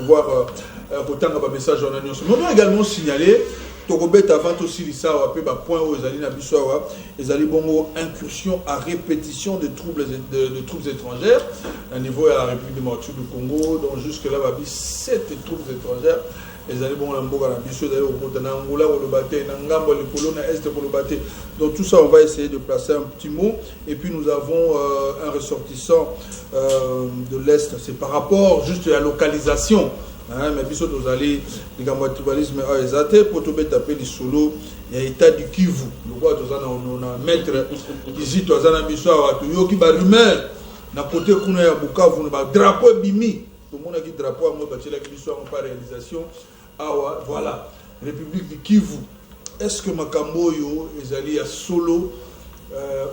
pouvoir autant un message en annonce. Nous devons également signaler Tokobet avant aussi les ça après point aux alliés Nabissoa les alliés bongo incursion à répétition de troupes étrangères à niveau de la République démocratique du Congo donc jusque là va 7 troupes étrangères les alliés bongo l'amboka Nabissoa d'ailleurs au Côte d'Angola au Lobaté Nangamba les colonnes est pour le Lobaté donc tout ça on va essayer de placer un petit mot et puis nous avons un ressortissant de l'Est c'est par rapport juste à la localisation. Mais puis surtout, les gambatibalisme a exaté pour tout taper les solos. Il y a l'état du Kivu. Le roi, on a maître qui dit aux Anabissoa, qui va rumeur. N'a côté qu'on a Bukavu, drapeau bimi. Tout le monde a dit drapeau à moi, parce que la Kivu pas réalisation. Ah voilà, République du Kivu. Est-ce que Makamboyo est allé à solo,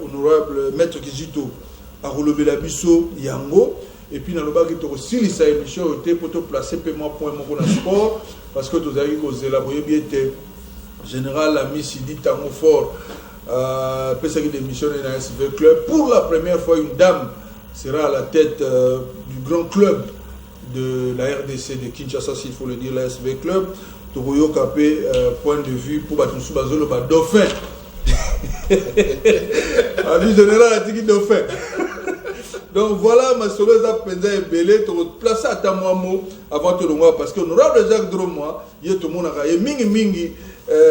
honorable maître Kizito, à relever la bisso Yango? Et puis dans le bas, il y a aussi les émissions pour te placer paiement point mon sport parce que tu as dit que élaborer bien général ami Sidi Tango Fort peut-être que l'émission est dans un SV Club pour la première fois une dame sera à la tête du grand club de la RDC de Kinshasa s'il faut le dire la SV Club Togoyo Kapé point de vue pour battre sous Bazolo Dauphin avis général a dit Dauphin. Donc voilà, ma soleuse a pesé et belé, tu places à ta maman avant tout le monde parce que nous avons déjà deux mois, il y a tout le monde a mingi mingi,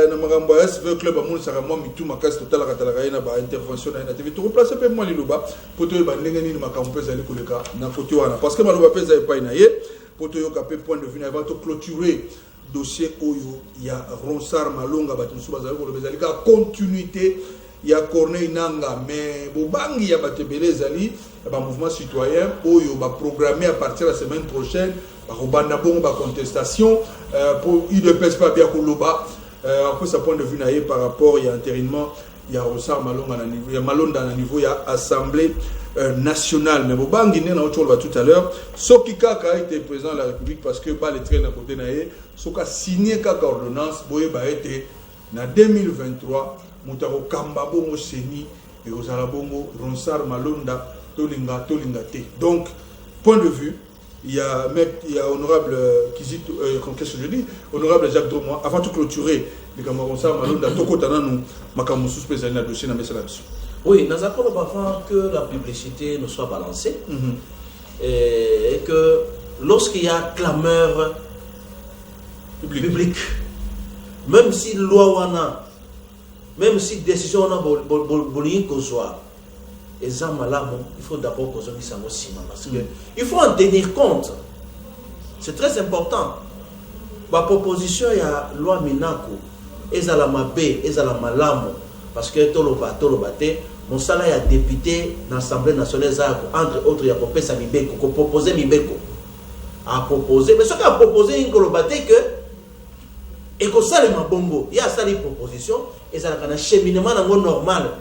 na magambo SV Club à mon sera moi mitou ma casse totale à la na ba intervention na TV. Tu replaces peu moi liloba pour te ba ndengeni ni makambo pesa ali koleka na côté wana parce que maloba pesa e pa inaye pour te yokape point de vue avant de clôturer dossier oyo il y a Ronsard Malonga batusu bazali ko bezali ka continuité il y a Corneille Nanga mais bobangi ya batebele zali ba mouvement citoyen oyo ba programmé à partir de la semaine prochaine ba robanda bongo ba contestation pour UDPS pas bien koloba après sa point de vue naie par rapport il y a intérinement il y a Ronsard Malonga na niveau il y a Malonda na niveau il y a assemblée nationale mais bobangi né na autre tout à l'heure Soki Kaka a été président de la République parce que ba les trains à côté naie soka signé Kaka ordonnance boye ba été na 2023 Moutaro Kamba Bongo Seni et aux Arabongo Ronsard Malonda Tolinga te. Donc, point de vue, il y a honorable Kizito, qu'est-ce que je dis honorable Jacques Dromois, avant de clôturer, les Ronsard Malonda, Toko Tanano, Makamousou spécial na dossier na Messalabs. Oui, nous appelons avant que la publicité ne soit balancée et que lorsqu'il y a clameur publique, même si loi wana même si décision on a bolini kozwa et malamo il faut d'abord kozwa sango sima parce que il faut en tenir compte c'est très important la proposition ya loi minako ezala mabe ezala malamo parce que toloba te mon salaire ya député dans l'Assemblée nationale entre autres ya kopesa mibeko ko proposer mibeko a proposer mais ce qu'a proposé ingolobate que et que ça les mabongo il y a ça les propositions et ça a un cheminement normal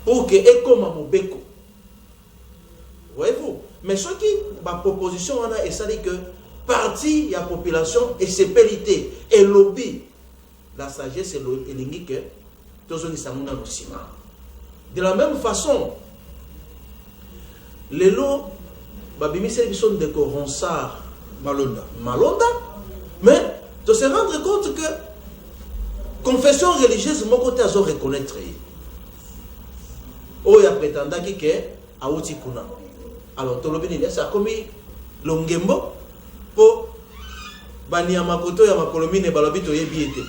pour que et comme mobeko voyez-vous mais ce qui ma proposition on a et ça dit que partie la population et ses pérités et lobby la sagesse et l'ingi que tous les samuna no sima de la même façon les lots babimi servition de Ronsard Malonda mais de se rendre compte que confession religieuse mon côté à reconnaître oya prétendant qui que auti kuna alors to lobini ça comme longembo po bania makoto ya makolomine balobi to yebiete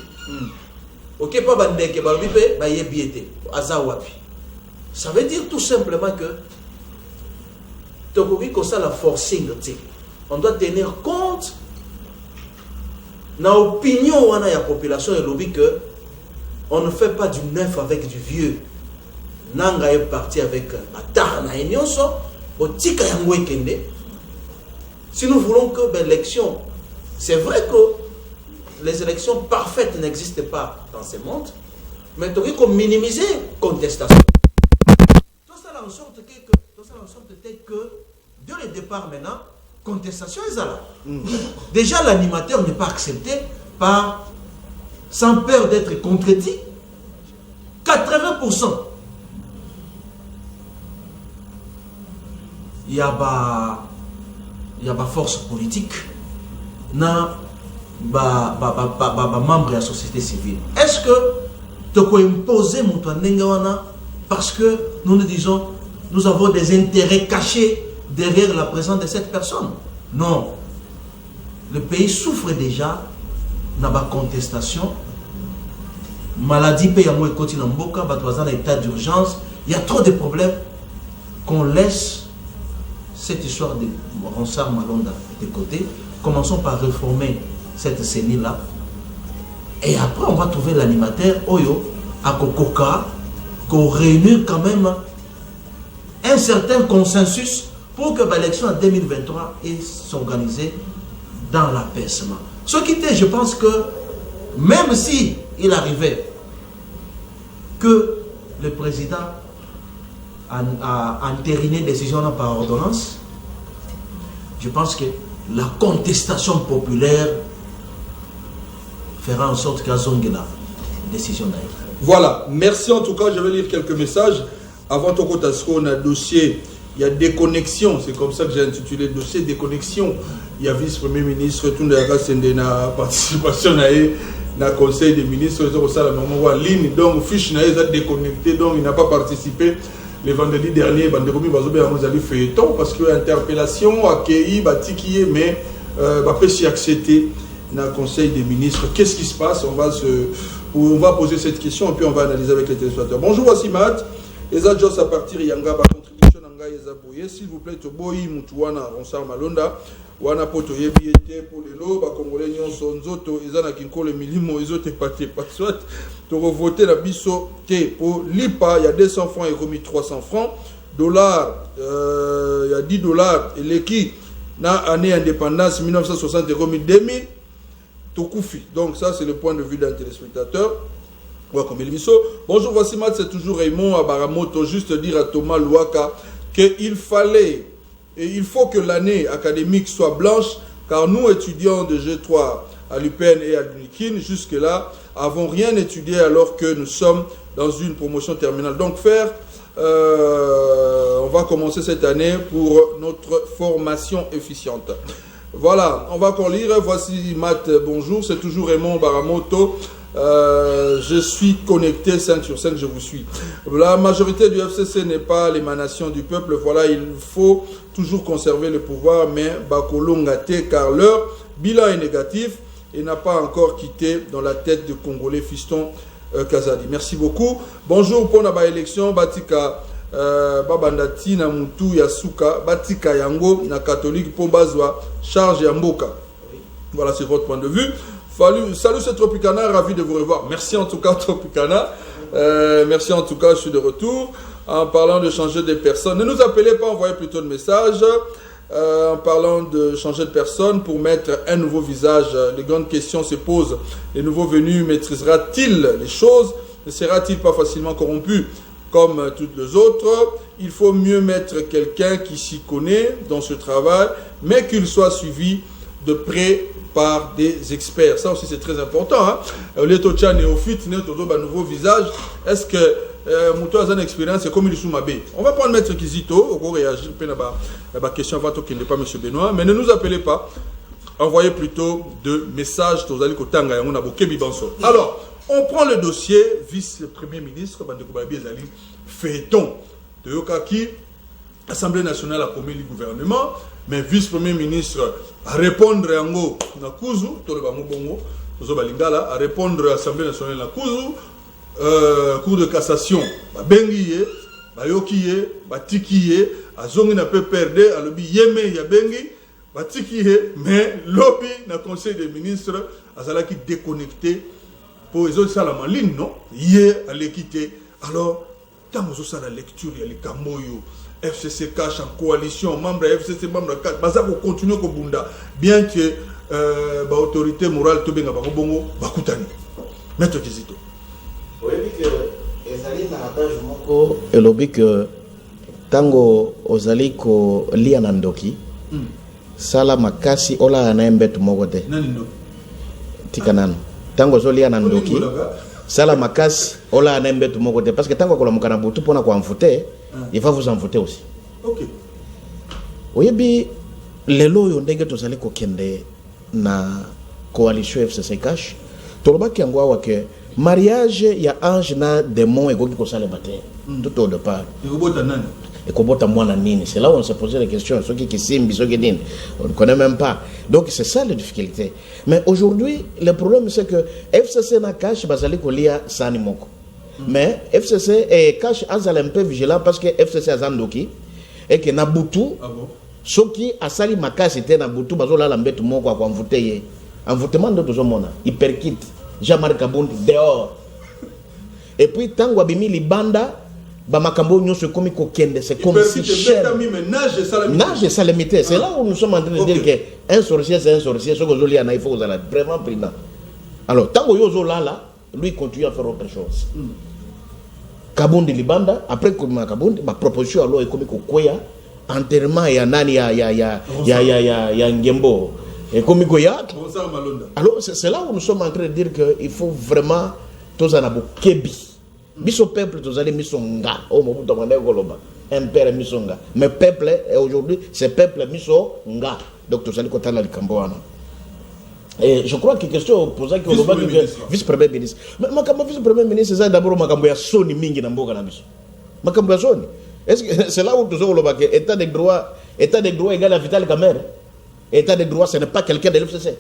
OK pas bandeke balobi pe ba yebiete azawapi ça veut dire tout simplement que tokoki ko ça la forcing on doit tenir compte na opinion wana ya population et lobby que on ne fait pas du neuf avec du vieux nanga est parti avec bata na enyonso botika yango ekende si nous voulons que l'élection c'est vrai que les élections parfaites n'existent pas dans ce monde mais il faut minimiser contestation tout ça en sorte que dès le départ maintenant contestation est là. Déjà l'animateur n'est pas accepté par sans peur d'être contredit 80%. Il y a il y a des forces politiques, na membres de la société civile. Est-ce que tu peux imposer mon parce que nous nous disons nous avons des intérêts cachés derrière la présence de cette personne? Non. Le pays souffre déjà dans la contestation. Maladie paye à moi côté dans Mboka, dans l'état d'urgence. Il y a trop de problèmes qu'on laisse cette histoire de Ronsard Malonda de côté. Commençons par réformer cette CENI-là. Et après, on va trouver l'animateur Oyo à Kokoka, qu'on réunit quand même un certain consensus pour que l'élection en 2023 s'organise dans l'apaisement. Ce qui était, je pense que même si il arrivait que le président a entériné une décision par ordonnance, je pense que la contestation populaire fera en sorte qu'à Zongela, décision d'ailleurs. Voilà, merci en tout cas. Je vais lire quelques messages. Avant tout, on a un dossier, il y a déconnexion, c'est comme ça que j'ai intitulé le dossier déconnexion. Il y a vice-premier ministre, tout le monde a participation dans le conseil des ministres, ils ont ligne, donc fiche est déconnecté, donc il n'a pas participé. Le vendredi dernier, ils ont fait feuilleton parce que l'interpellation, accueilli, batikié, mais pas si accepté dans le conseil des ministres. Qu'est-ce qui se passe? On va poser cette question et puis on va analyser avec les téléspectateurs. Bonjour Wassimat, Eza Jos à partir Yanga, contribution Nanga Eza Boye, s'il vous plaît, Toboyi Moutouana, Ronsard Malonda, Wana Poto Yebiete, pour les lots, Congolais Nyonso Nzoto, Eza Nakinko, le Milimo, Ezote Pate, pas soit, tu revoter la biso T pour l'IPA, il y a 200 francs et remis 300 francs, dollars, il y a 10 dollars, et l'équipe, dans l'année indépendance 1960 et remis 2000. Tokoufi. Donc ça c'est le point de vue d'un téléspectateur. Bonjour Wassimat, c'est toujours Raymond Abaramoto. Juste dire à Thomas Louaka qu'il fallait et il faut que l'année académique soit blanche, car nous étudiants de G3 à l'UPN et à l'UNIKIN jusque-là avons rien étudié alors que nous sommes dans une promotion terminale. Donc on va commencer cette année pour notre formation efficiente. Voilà, on va encore lire. Voici Matt, bonjour, c'est toujours Raymond Baramoto. Je suis connecté 5 sur 5, je vous suis. La majorité du FCC n'est pas l'émanation du peuple. Voilà, il faut toujours conserver le pouvoir, mais Bakolo Ngate, car leur bilan est négatif et n'a pas encore quitté dans la tête de Congolais fiston Kazadi. Merci beaucoup. Bonjour pour la élection, Batika. Babandati na mutu yasuka batika yango na catholique pour bazwa charge ya mboka. Voilà, c'est votre point de vue. Salut, c'est Tropicana, ravi de vous revoir. Merci en tout cas Tropicana. Merci en tout cas, je suis de retour. En parlant de changer de personne, ne nous appelez pas, envoyez plutôt de messages. En parlant de changer de personne pour mettre un nouveau visage, les grandes questions se posent. Les nouveaux venus maîtrisera-t-il les choses? Ne sera-t-il pas facilement corrompu comme toutes les autres? Il faut mieux mettre quelqu'un qui s'y connaît dans ce travail, mais qu'il soit suivi de près par des experts. Ça aussi c'est très important. Les Tocha néophytes, un nouveau visage. Est-ce que Moutou a une expérience, c'est comme il est sous ma baie? On va prendre Maître Kizito, on va réagir à la question avant qu'il n'est pas M. Benoît, mais ne nous appelez pas. Envoyez plutôt de messages. Alors, on prend le dossier vice-premier ministre, feuilleton de Yokaki, Assemblée nationale a promis le gouvernement, mais vice-premier ministre à répondre à Ngo Nakuzu, à répondre à l'Assemblée nationale Nakuzu, Cour de cassation, Bengiye, Bayokiye, Batikiye, Azongi n'a pas perdu, à l'obi Yeme Yabengi, Batikiye, mais lobby dans le conseil des ministres, Azalaki déconnecté. Pour les autres, ça la ligne, non? Hier, à l'équité. Alors, quand vous avez la lecture, il y a les Kamoyo, FCC cache en coalition, membre FCC, membre 4, ça va continuer comme Bunda, bien que l'autorité morale, tout bien, Bongo, Bakutani. Maître Kizito. Oui, que les alliés n'attachent moko, et l'objet que tango ozali ko lianandoki, sala makasi ola anaembet mogote. Tikanan. Tango zolia na ndoki sala makasi ola anembe tu moko te parce que tango kola mukana butu pona ko envoûter il va vous envoûter aussi. OK. Oyebi lelo yo ndenge tozali kokende na coalition FCC Cash tolobaki yango awa ke mariage ya ange na démon ekoki kosalema te tout au départ ekobota mwana nini. C'est là où on se posait la question, ceux qui simbi, ceux qui disent, on ne connaît même pas. Donc c'est ça la difficulté. Mais aujourd'hui, le problème c'est que FCC na Cash bazali kolia sani moko. Mais FCC et Cash azali un peu vigilant parce que FCC azandoki et que na butu ceux qui asali makasi te na butu bazola la mbetu moko kwa mvute ye. Envoûtement de tout mona, hyperkit, Jean-Marc Kabundi dehors. Et puis tango abimi libanda ba makambo nyonso komi kokende, c'est comme si cher. Nage salamité, c'est là où nous sommes en train de dire que un sorcier c'est un sorcier, ce que Zoli a il faut vous allez vraiment prudent. Alors tango yozo là, lui continue à faire autre chose. Kabundi libanda, après comme Kabundi, ma proposition alors est komi kokoya enterrement ya nani ya Ngembo. Et comme alors c'est là où nous sommes en train de dire qu'il faut vraiment tous en avoir kebi. Biso peuple tous allez misonga. Oh mon bout de goloba. Un père misonga. Mais peuple aujourd'hui c'est peuple misonga. Donc tous allez côté la Camboana. Et je crois que question posée que vice-premier ministre. Mais makambo vice-premier ministre c'est d'abord makambo ya soni mingi na mboka na biso. Makambo ya soni. Est-ce que c'est là où tous allez que état de droit égal à Vital Kamerhe. État de droit, ce n'est pas quelqu'un de l'FCC.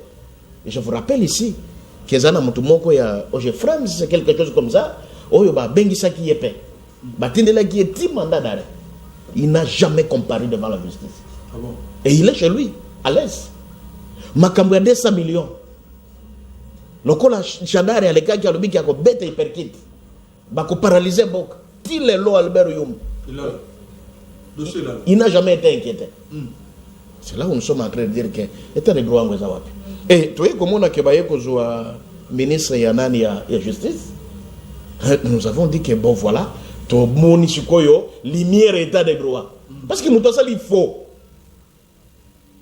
Et je vous rappelle ici que Zana Mutumoko ya Oje Frams, c'est quelque chose comme ça. Oyo ba Bengisa qui est paix. Batindela qui est 10 mandats d'arrêt. Il n'a jamais comparé devant la justice. Ah bon? Et il est chez lui, à l'aise. Makambo ya 200 millions. Lokola Chandari, les gars qui ont le bic, qui ont bête hyperkit. Bako paralysé Bok. Til le lo Albert Youm. Il n'a jamais été inquiété. C'est là où nous sommes en train de dire que état de droit en Zawapi. Et tu vois comment on a kebaye kozwa ministre Yanani ya justice. Nous avons dit que bon voilà, to moni sikoyo lumière état de droit. Parce que nous ça il faut.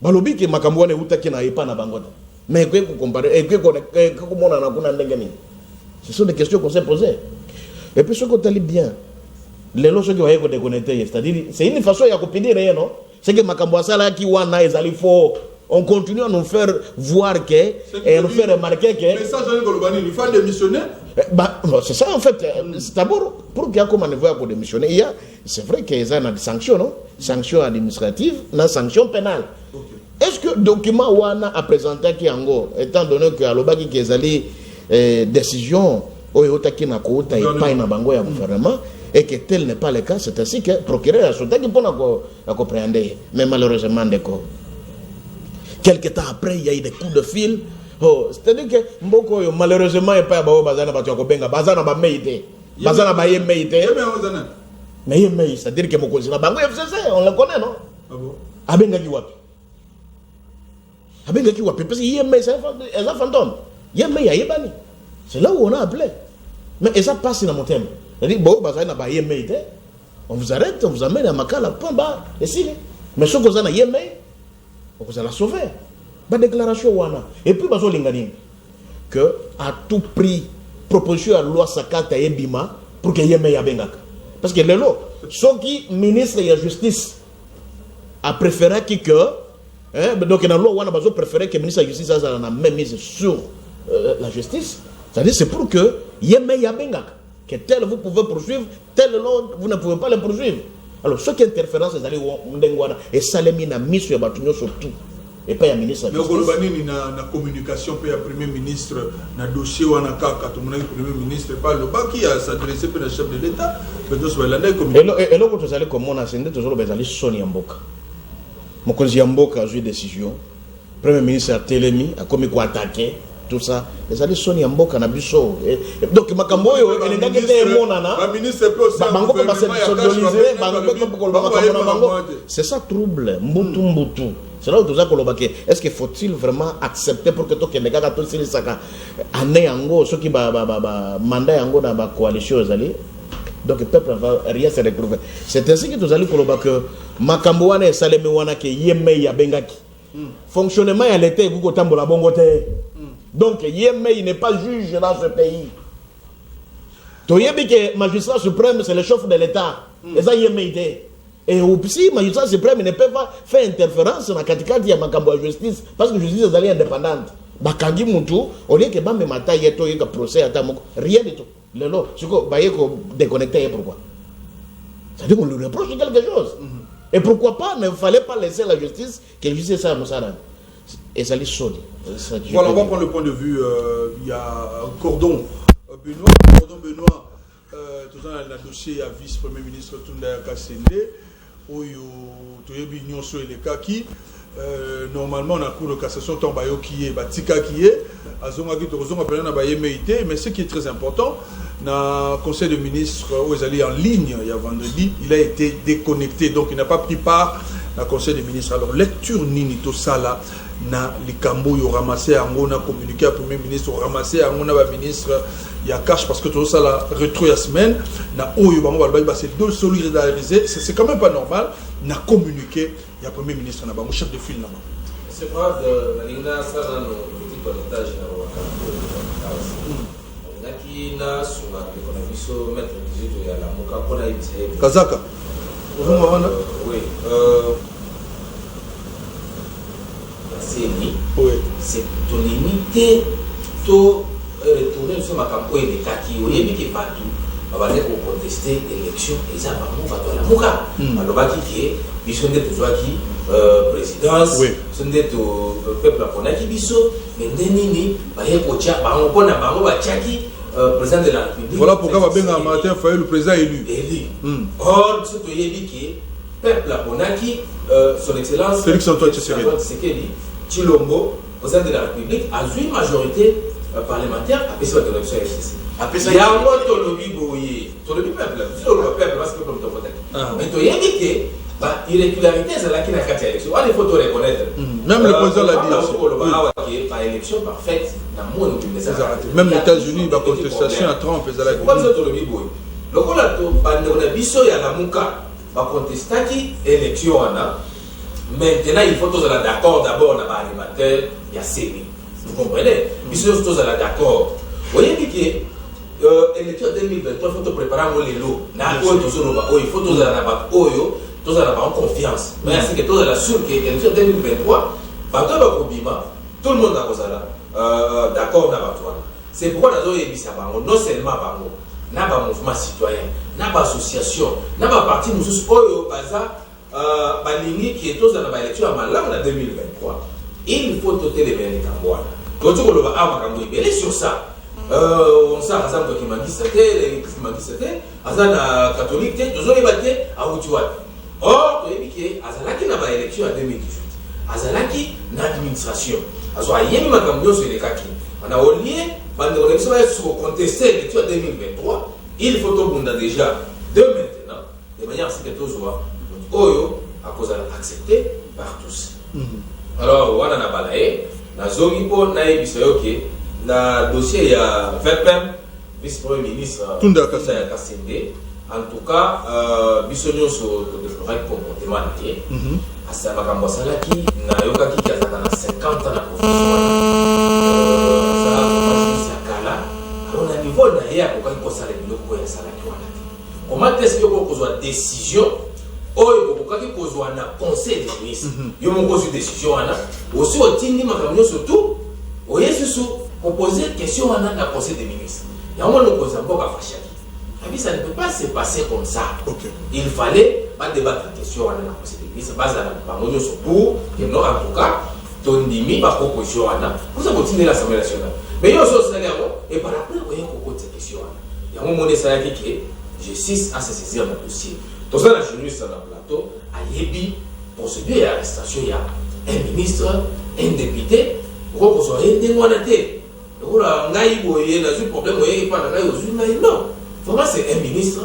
Balobi ke makambo ne utaki na epa na bangoda. Mais que comparer et que comment on a kuna ndengeni. Ce sont des questions qu'on s'est posées. Et puis ce qu'on t'a dit bien. Les lois qui va être déconnectés, c'est-à-dire c'est une façon ya kopindir rien non. C'est que Makambo Asala qui wana ezali faux. On continue à nous faire voir que et nous faire remarquer que. Mais ça, Jean-Luc Golobani, il faut démissionner. C'est ça en fait. C'est d'abord pour qu'il y ait comme on voit pour démissionner. Il y a, c'est vrai qu'il y a des sanctions, non? Sanctions administratives, des sanctions pénales. Okay. Est-ce que le document wana a présenté qui en gros, étant donné que Alobaki qui ezali décision oyotaki na kouta et pas na bango ya gouvernement. Et que tel n'est pas le cas, c'est ainsi que le procureur a sauté qui peut la comprendre. Mais malheureusement, quelques temps après, il y a eu des coups de fil. Oh, c'est-à-dire que malheureusement, il n'y a pas de bazana bachokobenga, bazana ba meite, bazana ba yemeite. Mais yemeite, c'est-à-dire que mon cousin bango FCC, on le connaît, non? Ah bon? Abenga ki wapi? Abenga ki wapi? Parce que yemeite, c'est un fantôme. Yemeite, il y a yebani. C'est là où on a appelé. Mais ça passe dans mon thème. On vous arrête, on vous amène à Makala, point barre, et si. Mais ce que vous avez on vous a sauvé. La déclaration wana. Et puis, vous avez que à tout prix, proposition à loi Sakata et Bima pour que Yémé Yabengaka. Parce que le lot, ce qui ministre de la justice a préféré que, donc la loi wana a préféré que le ministre de la justice a même mise sur la justice. C'est-à-dire c'est pour que Yémé Yabengaka. Que tel vous pouvez poursuivre, tel l'autre vous ne pouvez pas le poursuivre. Alors, ce qui est interférence, c'est d'aller et Salemi n'a mis sur Batunio surtout. Et pas un ministre. Mais Golobani na communication, puis le Premier ministre, na dossier ou na cas, quand le Premier ministre parle, le bas qui a s'adressé pour le chef de l'État, mais donc c'est l'année comme. Et là, quand vous allez comme on a ascendé, toujours vous allez sonner en boca. Mon conseiller en boca a eu décision. Le Premier ministre a télémi, a commis quoi attaquer. Tout ça, les alliés sont en boca na biso. Donc makamboyo et les gars qui étaient monana. La ministre peut c'est ça trouble, mbutu. C'est là où tout ça kolobake. Est-ce qu'il faut-il vraiment accepter pour que toi les gars tout ça saka année ango ceux qui mandat ango dans la coalition aux alliés. Donc le peuple va rien se retrouver. C'est ainsi que tous allez kolobake makambo wana et salemi wana ke yeme ya bengaki. Fonctionnement à l'été vous kotambola bongote. Donc, Yémé n'est pas juge dans ce pays. Tu sais que le magistrat suprême, c'est le chef de l'État. Et ça, Yémé. Et aussi, les magistrats suprêmes ne peuvent pas faire interférence dans la catégorie de la justice parce que la justice est indépendante. Bakangi Moutou, au lieu que Bambe Mata yeto yeka procès à Tamoko, rien du tout. Le lot, c'est quoi, Bayeko déconnecté, pourquoi? Ça veut dire qu'on lui reproche quelque chose. Et pourquoi pas, ne fallait pas laisser la justice, que la justice ça, Moussara. Et ça les sonne. Voilà, on va prendre le point de vue. Il y a Cordon Benoît. Cordon Benoît, tout ça, le dossier à vice-premier ministre Tunda Kassende, où il y a une sur les cas qui. Normalement, on a cours de cassation, Tambayo qui est, Batika qui est, mais ce qui est très important, dans le conseil de ministres où ils allaient en ligne il y a vendredi, il a été déconnecté, donc il n'a pas pris part au conseil des ministres. Alors, lecture Nini Tosala, na les cambo, il a ramassé à on a communiqué au premier ministre, il a ramassé à on a ministre, il y a cash parce que tout ça la retrouvé la semaine, na c'est deux solidarisés, c'est quand même pas normal, na communiqué. Il y a le premier ministre, le chef de file là-bas. C'est pas de la ligne, ça dans nos petits toilettages. Il y a sur la maître de la Moka pour la Kazaka. Oui. C'est ton limité, tout retourner sur ma campagne de Kaki. Vous voyez que partout, on va contester l'élection et ça va nous la Moka. Alors, ils sont des présidence, ils sont des peuple qui biso, mais Denini, président de la République. Voilà pourquoi Martin Fayou, le président élu. Or, ce que dit peuple Ponaki, son excellence Félix Antoine Tshisekedi, Chilombo, président de la République, a eu une majorité parlementaire à passer l'élection RCC. Il y a un mot Tolobi Boye, Tolobi peuple, c'est le peuple, parce que comme tu as mais tu as dit que l'irrégularité, c'est là qu'il y a 4 élections. Il faut te reconnaître. Même le président l'a dit. Par élection parfaite, dans le monde, même les États-Unis, la contestation à Trump, c'est là. Comme ça, Tolobi Boye. Le coup là, on a vu ça, il y a la Mouka, la contestation, élection, maintenant, il faut tous aller d'accord. D'abord, on a parlementaire, il y a série. Vous comprenez? Puis, si tous aller d'accord. Vous voyez que l'élection 2023, il faut te préparer les lots. Il faut tous aller d'accord. Tous en confiance. Mais c'est que tous en sûr que l'élection 2023, tout le monde a d'accord. C'est pourquoi nous avons non seulement un mouvement citoyen, un association, un parti qui est tous dans l'élection en 2023. Il faut doter les mêmes cambois. Donc, on est sur ça. On sait que les catholiques, nous avons débattu à Outiouat. Or, il y a une élection en 2018. Il y a une administration. Il y a une élection sur les kaki. On a oublié, pendant l'élection, pour contester l'élection en 2023, il faut tout déjà de maintenant, de manière à ce que tout soit accepté par tous. Alors, on a balayé. Dans le dossier, il y a VPM, vice-premier ministre Tunda Kassende. En tout cas, bisogno sur le comportement de à Samakambo Salaki, na yoka qui a 50 ans de profession. On a niveau na ya ko ko sala biloko ya Salaki wana. Comment est-ce que ko kozwa décision oyo ko ko kozwa na conseil des ministres. Yo mo kozwa décision wana, aussi otindi makamyo surtout, oyesu poser question wana na conseil des ministres. Ya mo no kozwa mboka fashaki. Ça ne peut pas se passer comme ça. Il fallait pas débattre la question à la Constitution. Base à la pour que nous, en tout cas, Tondimi, par proposition, vous avez continué l'Assemblée nationale. Mais il y a aussi et par après, vous voyez qu'on cette question. Il y a un moment donné, que justice à se saisir dans le dossier. Dans ça, la journaliste sur le plateau, à Yébi, procédure et arrestation, il y a un ministre, un député, pour qu'on soit indemnisé. On a un problème, non. Vraiment, c'est un ministre,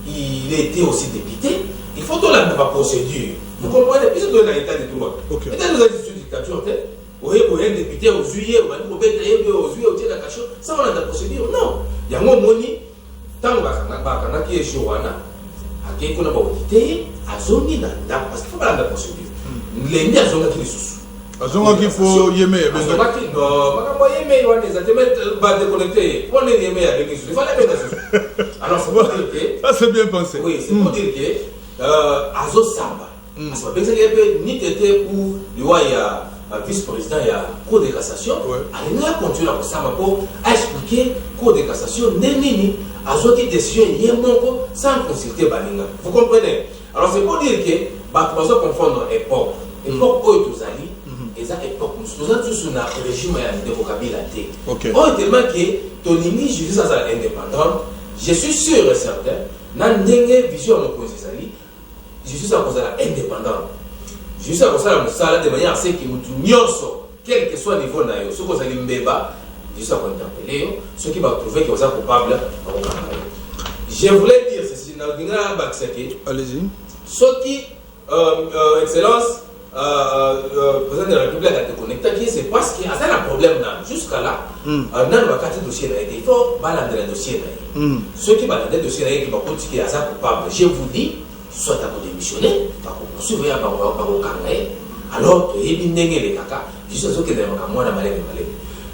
il a été aussi député, il faut tout la procédure. Vous comprenez? Puis c'est dans l'état de droit. Peut-être nous avons dit dictature, vous voyez, un député au juillet, au juillet, au la cachot, ça on a la procédure. Non. Il y a un moment donné, tant que qui est Johanna, à qui on a audité, à zone parce qu'il faut pas la procédure. Les mis à zone qui est sous. Azonga qu'il faut yémer. Azonga qu'il non, madame yémer, on les a déconnectés. On les yémer avec les sous. Il fallait mettre sous. Alors c'est pour dire que. Ça c'est bien pensé. Oui, c'est pour dire que Azo Samba. Parce que ni était pour le roi vice-président et la Cour de cassation, il a continué à Samba pour expliquer Cour de cassation, Nenini, Azo qui décision sans consulter Balinga. Vous comprenez? Alors c'est pour dire que on doit confondre époque. Époque où tu as dit, et ça époque, nous avons tous un régime de Kabila. Or, tellement que ton ligne justice indépendante, je suis sûr et certain, dans une vision de l'opposition, justice indépendante. Justice indépendante de manière à ce que nous, quel que soit le niveau, ce que vous allez me débattre, justice interpeller, ceux qui vont trouver qu'ils sont coupables. Je voulais dire ceci, allez-y. Ce qui, Excellence, président de la République a déconnecté, c'est parce qu'il y a un problème jusqu'à là. Dans le dossier, il faut balader le dossier. Ceux qui baladent le dossier, qui vont continuer à ça coupable, je vous dis, soit à démissionner, par poursuivre à alors il y a des caca, je suis sûr que moi,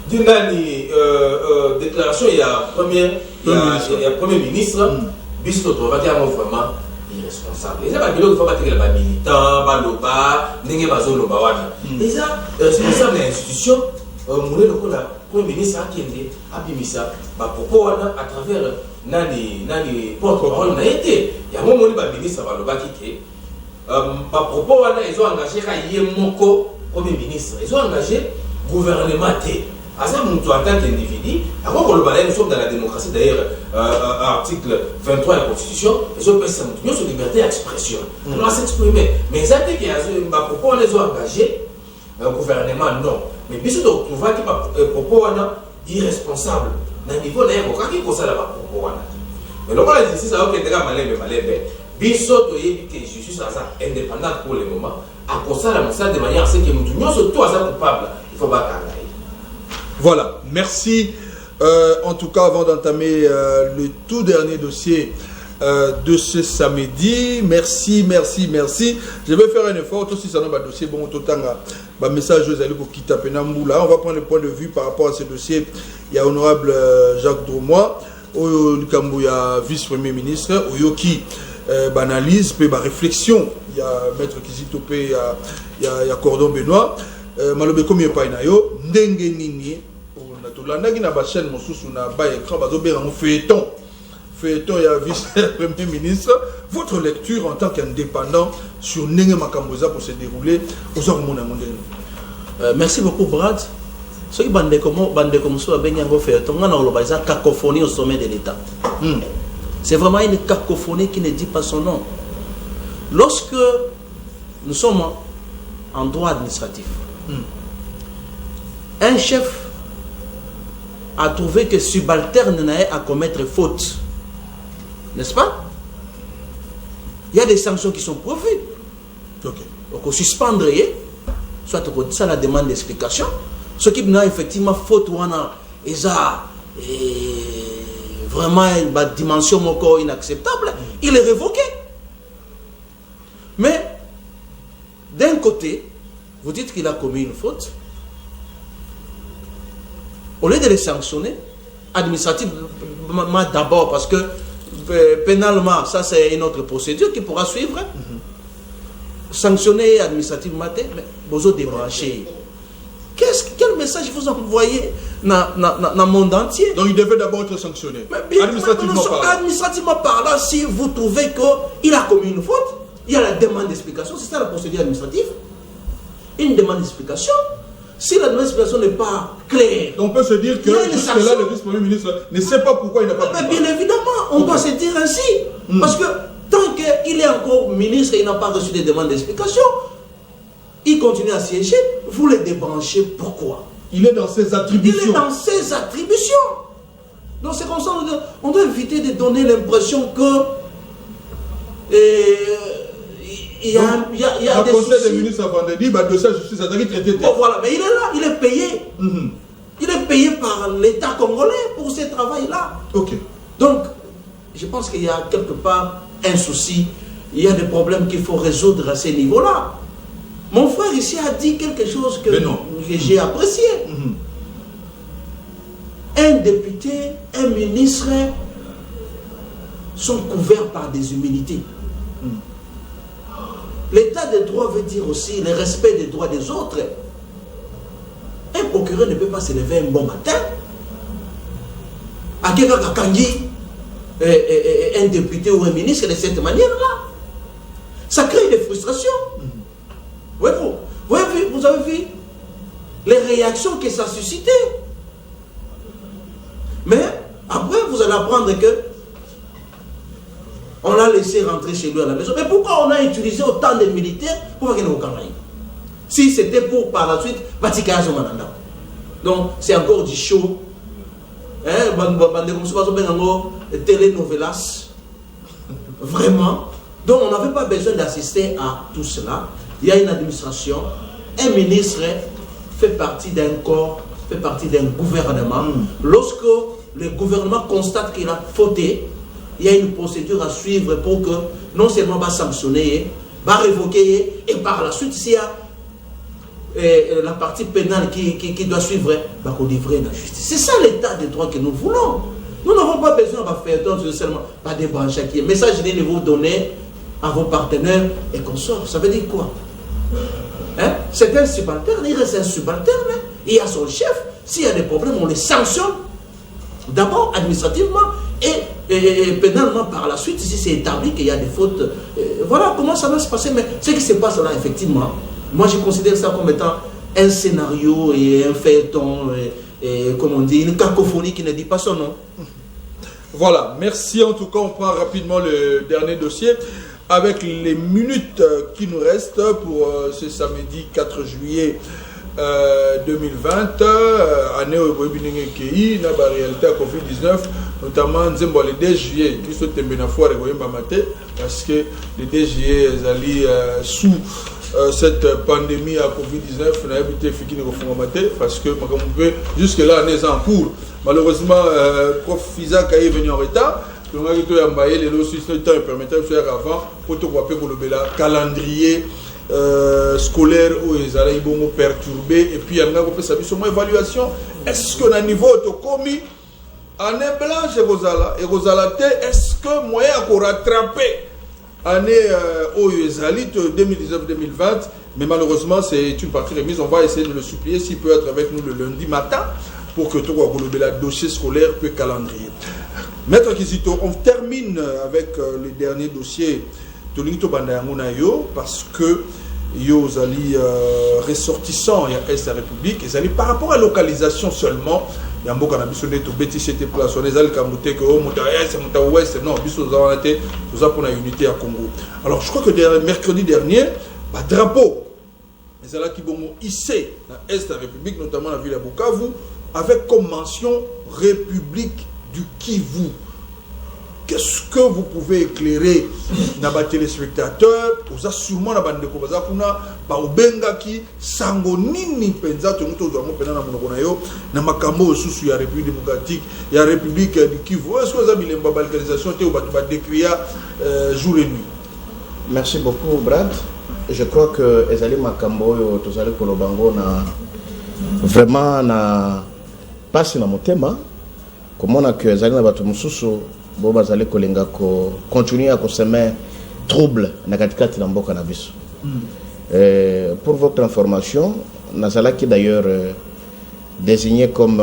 d'une déclaration, il y a premier ministre, Bisto vraiment irresponsable. Et ça, il faut pas que les militants, Baloba, Nengue Bazolo Bawana. Et ça, responsable de l'institution, le premier ministre a Bimisa, pourquoi à travers Nani porte-parole n'a été. Il y a un moment où le ministre Baloba qui pourquoi ils ont engagé Yemoko, premier ministre, ils ont engagé gouvernement. À ça, en tant qu'individu, avant qu'on le balaye, nous sommes dans la démocratie, d'ailleurs, article 23 de la Constitution, ils ont une liberté d'expression. On doit s'exprimer. Mais ça dit qu'il y a pourquoi on les a engagés, un gouvernement, non. Mais bien sûr, on voit qu'il y a pourquoi on est irresponsable. Dans le niveau d'ailleurs, on a dit ça là-bas, pourquoi on a. Mais le problème, c'est ça, ok, déjà, malais, Bissot, il y a que justice indépendante pour le moment, à cause de ça, de manière à ce que nous sommes tous coupables. Il faut pas carrer. Voilà, merci. En tout cas, avant d'entamer le tout dernier dossier de ce samedi, merci. Je vais faire un effort, tout si ça n'a dossier, bon, tout le message aux allez pour quitter Penamboula. On va prendre le point de vue par rapport à ce dossier. Il y a honorable Jacques Dromois, il y a vice-premier ministre, qui analyse, puis réflexion. Il y a maître Kizito, il y a Cordon Benoît. Malobe comme pas inayo ndenge nini tolandaki na ba chaîne mosusu na ba écran bazobenga mo feuilleton ya vice premier ministre. Votre lecture en tant qu'indépendant sur ndenge makamboza pour se dérouler aux hormones mondiales. Merci beaucoup Brad. Ce qui bande comme ça benga ngo feuilleton ngana lo baza cacophonie au sommet de l'État. C'est vraiment une cacophonie qui ne dit pas son nom. Lorsque nous sommes en droit administratif, un chef a trouvé que subalterne n'a à commettre faute, n'est-ce pas? Il y a des sanctions qui sont prévues. Donc, on suspendre, soit on dit ça la demande d'explication. Ce qui n'a effectivement faute ou vraiment une dimension inacceptable, il est révoqué. Mais d'un côté, vous dites qu'il a commis une faute. Au lieu de les sanctionner, administrativement d'abord, parce que pénalement, ça c'est une autre procédure qui pourra suivre. Sanctionner administrativement, mais vous débrancher. Quel message vous envoyez dans le monde entier? Donc il devait d'abord être sanctionné. Administrativement parlant, si vous trouvez qu'il a commis une faute, il y a la demande d'explication. C'est ça la procédure administrative. Une demande d'explication. Si la demande d'explication n'est pas claire, on peut se dire que jusque-là, le vice-premier ministre ne sait pas pourquoi il n'a pas pris. Bien évidemment, on doit se dire ainsi. Parce que tant qu'il est encore ministre et il n'a pas reçu des demandes d'explication, il continue à siéger. Vous le débranchez. Pourquoi? Il est dans ses attributions. Il est dans ses attributions. Donc c'est comme ça, on doit éviter de donner l'impression que il y a des conseil des ministres vendredi, dossier de justice, ça doit être traité. Bon, voilà, mais il est là, il est payé. Il est payé par l'État congolais pour ce travail-là. Ok. Donc, je pense qu'il y a quelque part un souci. Il y a des problèmes qu'il faut résoudre à ce niveau-là. Mon frère ici a dit quelque chose que j'ai apprécié. Un député, un ministre sont couverts par des humilités. L'état de droit veut dire aussi le respect des droits des autres. Un procureur ne peut pas se lever un bon matin à quelqu'un qui a kangi un député ou un ministre de cette manière-là. Ça crée des frustrations. Vous avez vu les réactions que ça a suscité. Mais après, vous allez apprendre que on l'a laissé rentrer chez lui à la maison. Mais pourquoi on a utilisé autant de militaires pour faire qu'il si c'était pour par la suite Vatican Mananda. Donc c'est encore du show. Telenovelas. Vraiment. Donc on n'avait pas besoin d'assister à tout cela. Il y a une administration. Un ministre fait partie d'un corps, fait partie d'un gouvernement. Lorsque le gouvernement constate qu'il a fauté, il y a une procédure à suivre pour que non seulement va sanctionner, va révoquer, et par la suite, s'il y a la partie pénale qui doit suivre, va livrer la justice. C'est ça l'état de droit que nous voulons. Nous n'avons pas besoin de faire seulement pas des branches qui est message de vous donner à vos partenaires et consorts. Ça veut dire quoi? C'est un subalterne, il reste un subalterne, il y a son chef. S'il y a des problèmes, on les sanctionne d'abord administrativement et pénalement par la suite, si c'est établi qu'il y a des fautes. Voilà comment ça va se passer. Mais ce qui se passe là, effectivement, moi je considère ça comme étant un scénario et un feuilleton, et comme on dit, une cacophonie qui ne dit pas son nom. Voilà, merci. En tout cas, on prend rapidement le dernier dossier avec les minutes qui nous restent pour ce samedi 4 juillet 2020, année où il y a la réalité à Covid-19, notamment le 2 juillet, qui sont parce que le 2 juillet, sous cette pandémie à Covid-19, n'a pas parce que jusque-là, on est en cours. Malheureusement, prof Isaac est venu en retard. Donc, il y a le temps permettait de faire avant pour te voir le calendrier scolaire où ils allaient perturbé. Et puis, il y a une évaluation. Est-ce que, à niveau de commis, année blanche et Rosalate, est-ce que moyen pour rattraper année où ils allaient 2019-2020? Mais malheureusement, c'est une partie remise. On va essayer de le supplier s'il peut être avec nous le lundi matin pour que tout le dossier scolaire peut calendrier. Maître Kizito, on termine avec le dernier dossier de l'Into Bandayangunayo parce que ils allaient ressortissants il y a Est de la République, ils allaient par rapport à la localisation seulement. Il y a un beaucoup de Bétis c'était place, on est allé camoter que c'est ouest, non, nous avons une unité à Congo. Alors je crois que mercredi dernier, drapeau, ils allaient qui vont hissé dans Est de la République, notamment la ville de Bukavu, avec comme mention République du Kivu. Qu'est-ce que vous pouvez éclairer dans les téléspectateurs? Vous avez sûrement des qui sangonini penza to muto domo pena na monoko yo na makambo susu ya République démocratique ya République du Kivu. Est-ce que vous avez une balkanisation te ba décrire jour et nuit? Merci beaucoup Brad. Je crois que ezali makambo yo tozali kolobango na vraiment na passe na motema comment on a que ezali na bato mususu bo bazali kolenga ko continuer à semer trouble na katikati na mboka na biso. Pour votre information, Nazalaki d'ailleurs désigné comme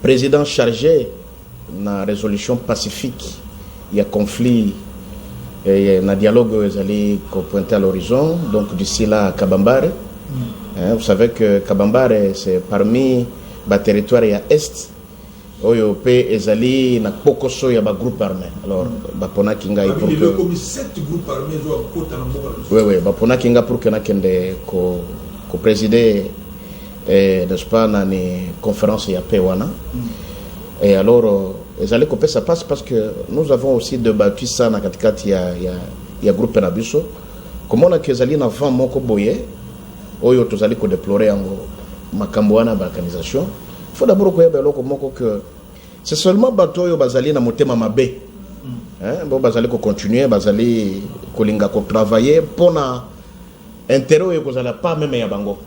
président chargé de la résolution pacifique. Il y a conflit et un dialogue est pointé à l'horizon. Donc d'ici là, à Kabambare. Vous savez que Kabambare, c'est parmi les territoires à Est. OYOP ezali na pokoso ya ba groupe armé. Alors bapona kinga pour que comme 7 groupes armés zo kota na mboka. Oui bapona kinga pour que na kende ko présider n'est-ce pas na ni conférence ya Pewana. Et alors ezali ko ça passe parce que nous avons aussi débattu ça na katikati ya groupe na biso. Comment on a que ezali na vent moko boye oyo tozali ko déplorer yango makambo wana balkanisation. Il faut d'abord que c'est seulement bateau bazali na motema mabe. Bon bazali ko continuer bazali kolinga ko travailler pour na intérêt ko zala pas même ya bango.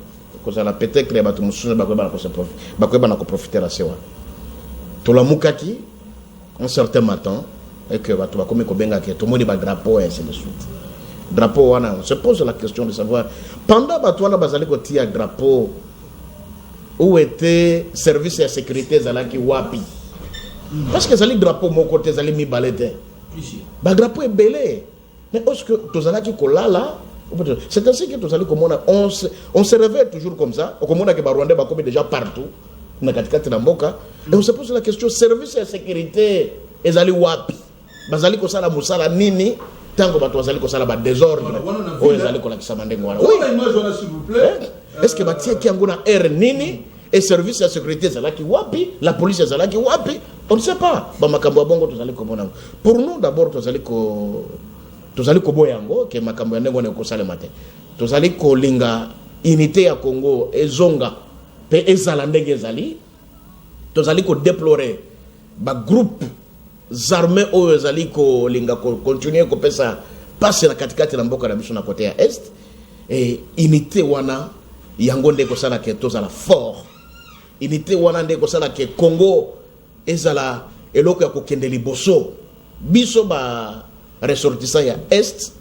Ko zala peut-être les bateau mususu ba ko profiter la sewa. To la mukaki un certain matin et que bateau ba comme ko benga ke to moni ba drapeau et ainsi de suite. drapeau wana, on se pose la question de savoir pendant batwana bazali ko tia drapeau où était service de sécurité zalaki wapi. Parce que zali drapeau mon côté zali mi balete. Ba drapeau est belé. Mais est-ce que tozalaki kolala? C'est ainsi que tozali komona on se réveille toujours comme ça. Au komona que ba Rwanda ba comme déjà partout. Na katikati na mboka et on se pose la question service de sécurité ezali wapi? Bazali ko sala musala nini? Tango bato bazali ko sala ba désordre. O ezali ko la kisama ndengo wana. Oui, image s'il vous plaît. Est-ce que batie ki nguna R nini? Et service de sécurité zalaki wapi? La police zalaki wapi? On ne sait pas. Ba makambo ya bongo tozali komona. Pour nous d'abord tozali ko boyango ke makambo ya ndengo ne ko sala matin. Tozali ko linga unité ya Congo ezonga pe ezala ndenge ezali. Tozali ko déplorer ba groupe armés o ezali ko linga ko continuer ko pesa passer na katikati na mboka na biso na côté ya est et unité wana yango nde ko sala ke tozala fort. Unité wana nde ko sala ke Congo ezala eloko ya ko kende liboso biso ba ressortissant ya est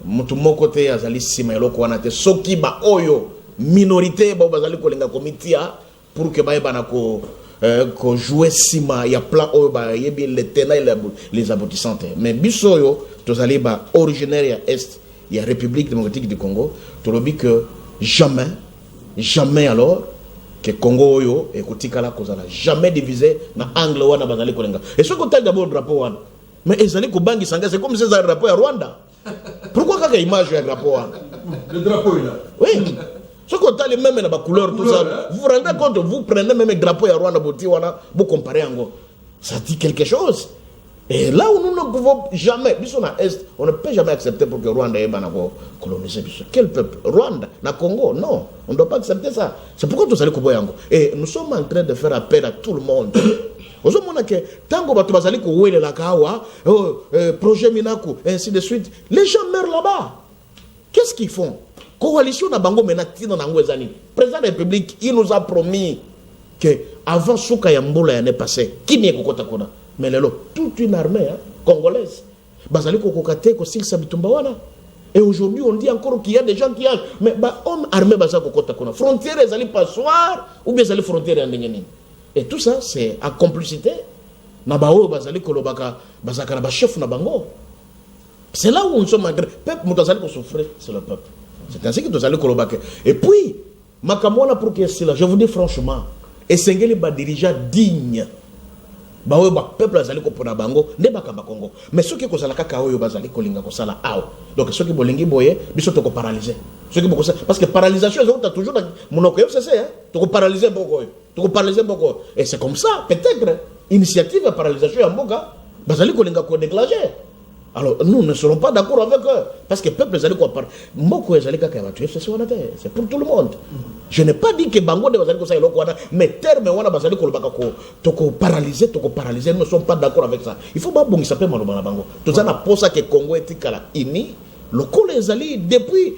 mutu moko te azali sima eloko wana te soki ba oyo minorité ba bazali ko lenga komitia pour que ba ebana ko jouer sima ya plan oyo ba yebi les tenants et les aboutissants mais biso yo tozali ba originaire ya est ya République démocratique du Congo to lobi que jamais alors que Congo yo ekotikala kozala jamais divisé na angle wana bazali kolenga et ce qu'on t'a d'abord drapeau wana mais ezali ko bangi sanga c'est comme si ça drapeau ya Rwanda. Pourquoi kaka image ya drapeau wana? Le drapeau est là. Oui. Ce qu'on t'a les mêmes na ba couleur tout ça. Vous vous rendez compte, vous prenez même le drapeau ya Rwanda boti wana vous comparez ango. Ça dit quelque chose. Et là où nous ne pouvons jamais, biso na est, on ne peut jamais accepter pour que Rwanda ait colonisé biso. Quel peuple? Rwanda, na Congo? Non, on ne doit pas accepter ça. C'est pourquoi nous allons koboyango. Et nous sommes en train de faire appel à tout le monde. Vous savez que tango bato bazali ko wele la kawa, projet Minaku, ainsi de suite. Les gens meurent là-bas. Qu'est-ce qu'ils font? Coalition na bango menati na ngwezani. Président de la République, il nous a promis que avant Souka Yamboula l'année passée, qui n'est kokota kona? Mais toute une armée congolaise. Bazali kokokate ko sil sabitumba wana. Et aujourd'hui on dit encore qu'il y a des gens qui ont mais ba homme armé bazali kokota kona. Frontière ezali passoire ou bien ezali frontière ndengeni. Et tout ça c'est en complicité. Na bao bazali kolobaka bazaka na ba chef na bango. C'est là où nous sommes malgré peuple mutazali ko souffrir, c'est le peuple. C'est ainsi que nous allons kolobaka. Et puis makamona pour que cela, je vous dis franchement, et sengeli ba dirigeant digne. Bawe ba peuple azali ko pona bango nde bakamba Congo mais soki ko sala kaka oyo bazali ko linga ko sala aw donc soki bolingi boye biso to ko paralyser soki boko parce que paralysation c'est toujours monoko FCC to ko paralyser boko to ko paralyser boko et c'est comme ça peut-être initiative de paralysation ya mboka bazali ko linga ko déclencher. Alors nous ne serons pas d'accord avec eux parce que peuple azali ko par moko ezali kaka ba FCC wana te c'est pour tout le monde. Je n'ai pas dit que bango de bazali ko sa eloko wana mais terme wana bazali ko lobaka ko to ko paralyser nous ne sommes pas d'accord avec ça. Il faut pas bongisa pe maloba na bango to za na posa que Congo etikala ini lokolo ezali depuis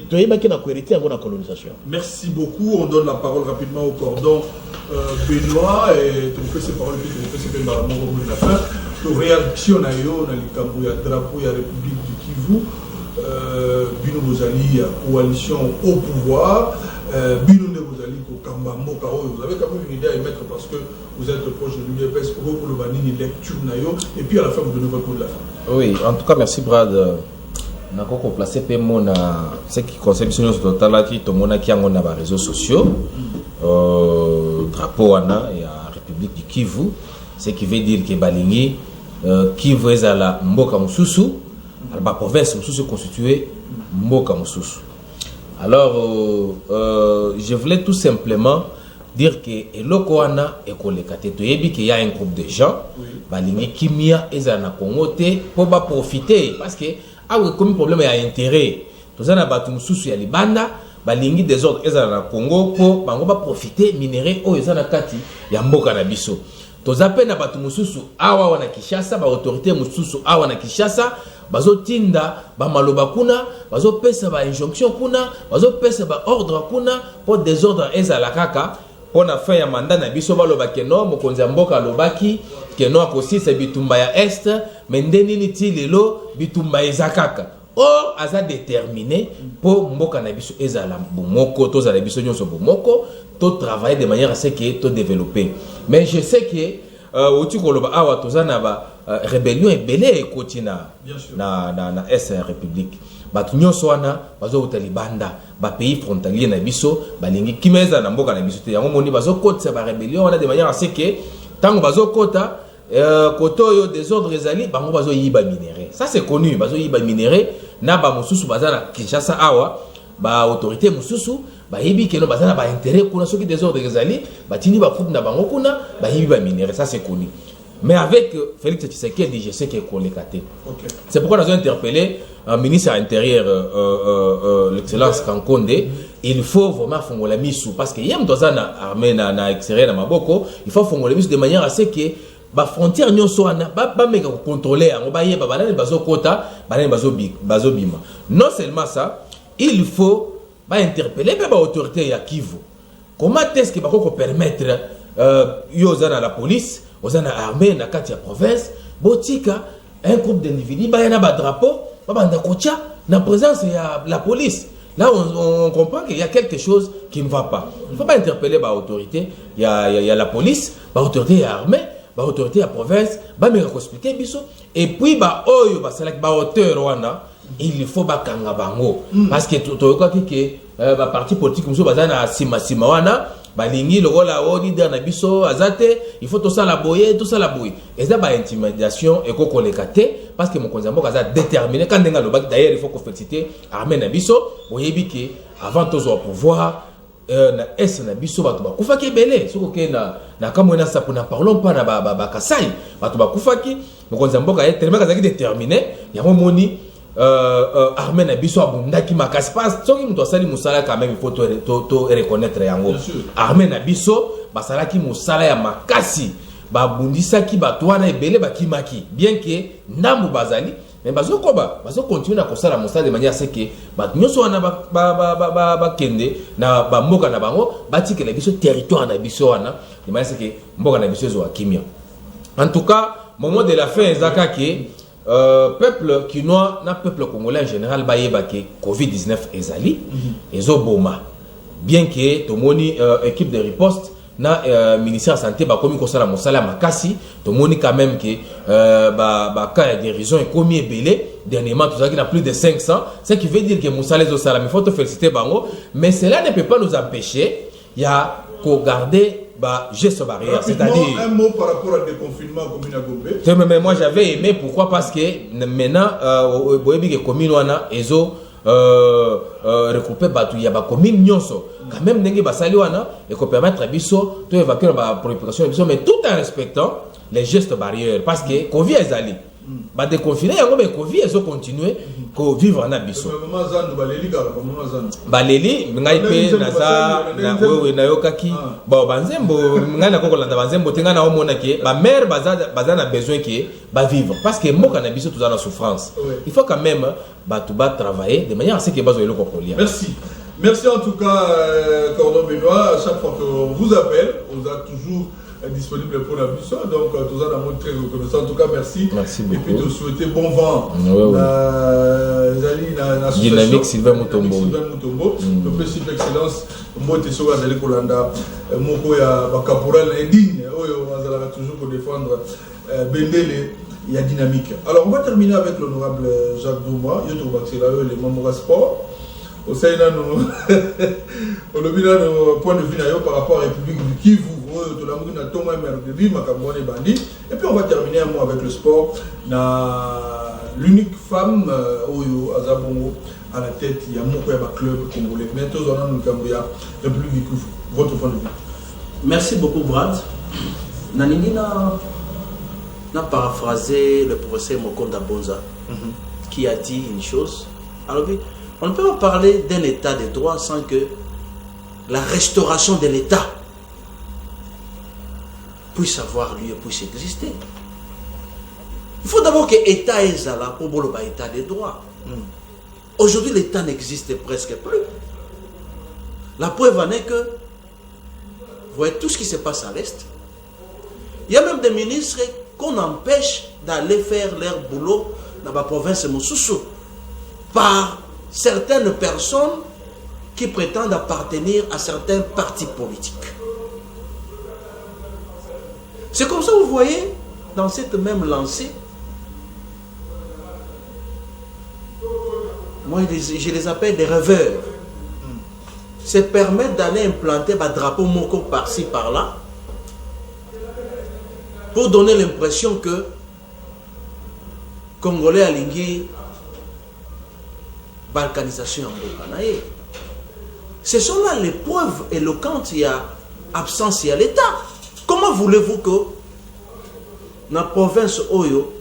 to yebaki na ko hériter avant la colonisation. Merci beaucoup, on donne la parole rapidement au cordon Benoît et tu fais ces paroles puis tu fais ces paroles de la fin. To réaction na yo na likambo ya drapeau ya République du Kivu. Bino Bozali, coalition au pouvoir, Bino Bozali, Kamba Moka, vous avez quand même une idée à émettre parce que vous êtes proche de l'UDPS pour le banning lecture nayo et puis à la fin vous donnez votre mot de la fin. Oui, en tout cas merci Brad. N'a pas placé mon ce qui concerne sur notre total qui tout monde qui a mon réseaux sociaux, drapeau ana et à République du Kivu, ce qui veut dire que balingi Kivu est à la Mboka Mususu. La province se constituée Mboka Mususu. Alors, je voulais tout simplement dire que Elokoana et Kolekate, qu'il y a un groupe de gens, qui Kimia et Zana Kongote pour profiter parce que comme problème il y a intérêt. Tout ça na batu Mususu ya libanda, balingi des autres et Zana Congo pour profiter minerai o ezana kati ya Mboka na biso. Tozape na batu Mususu awa wana Kinshasa, ba autorité Mususu awa na Kinshasa. Bazo tinda ba maloba kuna bazo pesa ba injonction kuna bazo pesa ba ordre kuna pour désordre ezala kaka pour na fin ya mandat na biso baloba keno mokonzi mboka lobaki keno akosisa bitumba ya est mais ndeni niti lelo bitumba ezakaka Or, aza déterminé pour mboka na biso ezala bomoko, to za biso nyonso bomoko, to travailler de manière à ce que to développer. Mais je sais que oti koloba awa tozana ba rébellion ebele ekoti na est république. Batu nyonso wana bazo utali banda ba pays frontalier na biso balingi kimeza na mboka na biso te. Yango moni bazo kotisa ba rébellion wana de manière à ce que tango bazo kota koto yo désordre ezali bango bazo yiba minerai. Ça c'est connu, bazo yiba minerai na ba mususu bazana Kinshasa awa ba autorité mususu ba yibi keno bazana ba intérêt kuna soki désordre ezali batini ba coupe na bango kuna ba yibi ba minerai. Ça c'est connu. Mais avec Félix Tshisekedi, je sais qu'il est collecté. Okay. C'est pourquoi nous avons interpellé un ministre à l'Intérieur, l'excellence Kankonde. Il faut vraiment faire la mise sous. Parce qu'il y a une armée na extérieur na maboko, il faut faire la mise de manière à ce que la frontière n'y soit pas contrôlée. On va y aller, bazo quota, bazo bima. Non seulement ça, il faut interpeller les autorités à Kivu. Comment est-ce qu'il va permettre à la police, aux armées, dans la province, botika, un groupe d'individus, il y a un drapeau, la présence de la police. Là, on comprend qu'il y a quelque chose qui ne va pas. Il ne faut pas interpeller l'autorité. Il y a la police, l'autorité armée, l'autorité à la province, et puis, il faut bakanga bango. Parce que tout le monde dit que parti politique, balingi lokola o leader na biso azate il faut tout ça la boyer et ça ba intimidation et ko kolekate parce que mon konzambo kaza déterminé quand ndenga lobaki d'ailleurs il faut qu'on féliciter armée na biso oyebi ke avant tous au pouvoir na es na biso bato ba kufaki belé soko ke na kamona ça pour na parlons pas na ba kasai bato ba kufaki mon konzambo ka tellement kaza déterminé ya moni armée na biso abundaki makasi pas soki muto asali musala quand même il faut to reconnaître yango armée na biso basalaki musala ya makasi babundisaki bato wana ebele bakimaki bien que ndambu bazali mais bazo continuer na kosala musala de manière à ce que bato nyonso wana bakende na bamboka na bango batikela biso territoire na biso wana de manière à ce que mboka na biso zo akimia. En tout cas moment de la fin ezaka ke peuple quinois na peuple congolais en général bayeba ke Covid-19 ezali ezoboma bien que tomoni équipe de riposte na ministère de santé ba komi kosala mosala makasi tomoni quand même que ba cas de guérison est commis ebele dernièrement tout ça qui a plus de 500 ce qui veut dire que mosala ezosala mais faut te féliciter bango mais cela ne peut pas nous empêcher il y a qu'au garder geste barrière, c'est-à-dire un mot par rapport au déconfinement commune à Gombe. Mais moi j'avais aimé, pourquoi? Parce que maintenant boyebi ke commune wana ezo recouper batu ya ba commune nyonso quand même ndenge basali wana et ko permettre biso to évacuer ba préoccupation biso mais tout en respectant les gestes barrières parce que Covid ezali ba déconfiner yango ba Covid ezo continuer ko vivre na biso baleli ngai pe naza na wewe na yokaki ba banzembo ngai na kokolanda banzembo tenga na omona ke ba mère baza na besoin ke ba vivre parce que mboka na biso tout dans la souffrance il faut quand même ba tout ba travailler de manière à ce que bazo eloko kolia. Merci en tout cas Cordon Benoît, à chaque fois qu'on vous appelle on a toujours disponible pour la mission, donc tout ça dans très reconnaissant. En tout cas, merci. Merci beaucoup. Et puis de souhaiter bon vent. Dynamique Sylvain Mutombo. Le principe d'excellence, moi je suis allé Kolanda, moi ya Bakaporal indigne, on va toujours pour défendre Bendele. Il y a dynamique. Alors on va terminer avec l'honorable Jacques Douma. Je trouve que c'est là les membres sport. Au sein de nos points de vue par rapport à la République du Kivu. Et puis on va terminer un mot avec le sport. L'unique femme à la tête, il y a un club congolais. Bientôt, on a la République du Kivu. Votre point de vue. Merci beaucoup, Brad. Nanini n'a paraphrasé le professeur Mokonda Bonza qui a dit une chose. Alors, on ne peut pas parler d'un état de droit sans que la restauration de l'état puisse avoir lieu, puisse exister. Il faut d'abord que l'État est là pour le état de droit. Aujourd'hui, l'État n'existe presque plus. La preuve en est que, vous voyez tout ce qui se passe à l'Est. Il y a même des ministres qu'on empêche d'aller faire leur boulot dans la province de Moussoussou. par certaines personnes qui prétendent appartenir à certains partis politiques. C'est comme ça, vous voyez, dans cette même lancée, moi je les appelle des rêveurs. C'est permettre d'aller implanter un drapeau moko par-ci par-là pour donner l'impression que Congolais alingui balkanisation en Bokanaï. Ce sont là les preuves éloquentes, il y a absence, il y a l'État. Comment voulez-vous que dans la province Oyo,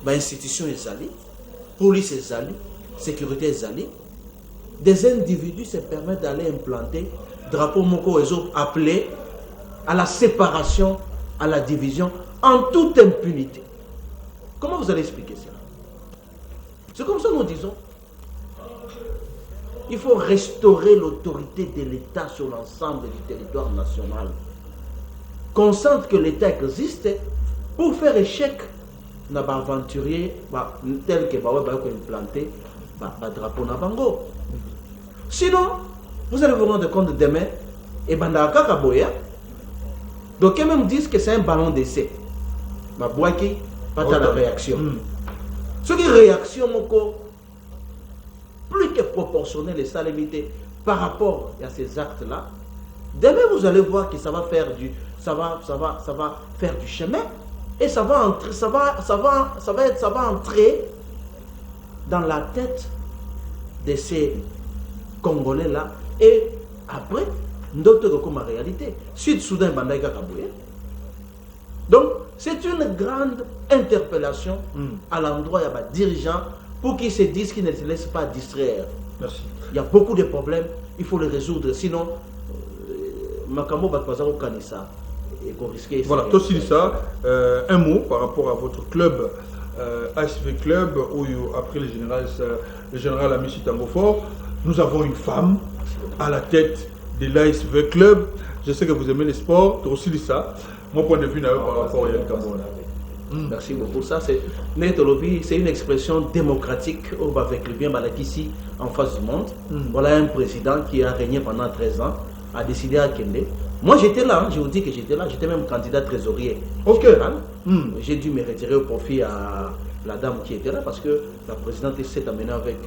l'institution est allée, police est allée, sécurité est allée, des individus se permettent d'aller implanter drapeau moko réseau appelé à la séparation, à la division, en toute impunité. Comment vous allez expliquer cela? C'est comme ça que nous disons. Il faut restaurer l'autorité de l'État sur l'ensemble du territoire national. Qu'on sente que l'État existe pour faire échec na ba aventurier tel que ba implanter ba drapeau na bango. Sinon, vous allez vous rendre compte demain et bandaka kaboya. Donc ils même disent que c'est un ballon d'essai. Ma boaki pas à la réaction. Ce qui est réaction moko plus que proportionnel et ça limité par rapport à ces actes-là. Demain vous allez voir que ça va faire du faire du chemin et ça va entrer dans la tête de ces Congolais-là et après d'autres comme en réalité. Sud-Soudan Bandaïka Kaboué. Donc c'est une grande interpellation à l'endroit des dirigeants pour qu'ils se disent qu'ils ne se laissent pas distraire. Merci. Il y a beaucoup de problèmes, il faut les résoudre. Sinon, Makambo Bakwaza au Kanissa. Voilà, Tossilissa, un mot par rapport à votre club, ASV Club, où après le général Amici Tangofort, nous avons une femme à la tête de l'ASV Club. Je sais que vous aimez les sports, Tossilissa. Mon point de vue par rapport à Yann Kamona. Merci beaucoup. Ça, c'est une expression démocratique avec le bien ici en face du monde. Voilà un président qui a régné pendant 13 ans, a décidé à Kende. Moi j'étais là, je vous dis que j'étais là, j'étais même candidat trésorier. Ok. J'ai dû me retirer au profit à la dame qui était là parce que la présidente s'est amenée avec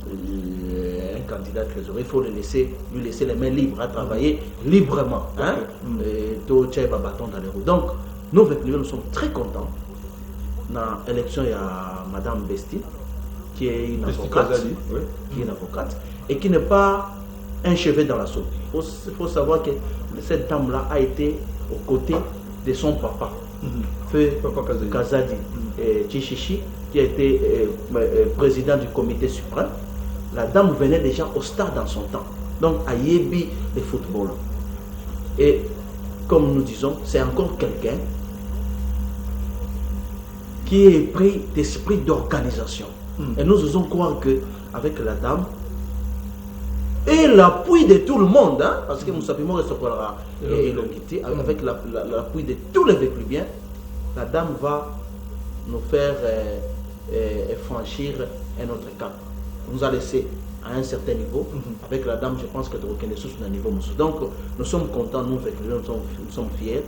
un candidat trésorier. Il faut lui laisser les mains libres à travailler librement. Hein? Et tout va bâton dans les roues. Donc, nous, nous sommes très contents. Dans l'élection, il y a Madame Besti, qui est une avocate, et qui n'est pas un cheveu dans la soupe. Il faut savoir que cette dame-là a été aux côtés de son papa, Papa Kazadi Tchichichi, qui a été président du comité suprême. La dame venait déjà au stade dans son temps, donc à Yebi le football. Et comme nous disons, c'est encore quelqu'un qui est pris d'esprit d'organisation. Et nous osons croire qu'avec la dame, et l'appui de tout le monde, hein, parce que Moussa Pimo restera avec l'appui de tous les véhicules, la dame va nous faire franchir un autre cap. On nous a laissé à un certain niveau. Avec la dame, je pense que nous reconnaissons un niveau. Donc, nous sommes contents, nous sommes fiers.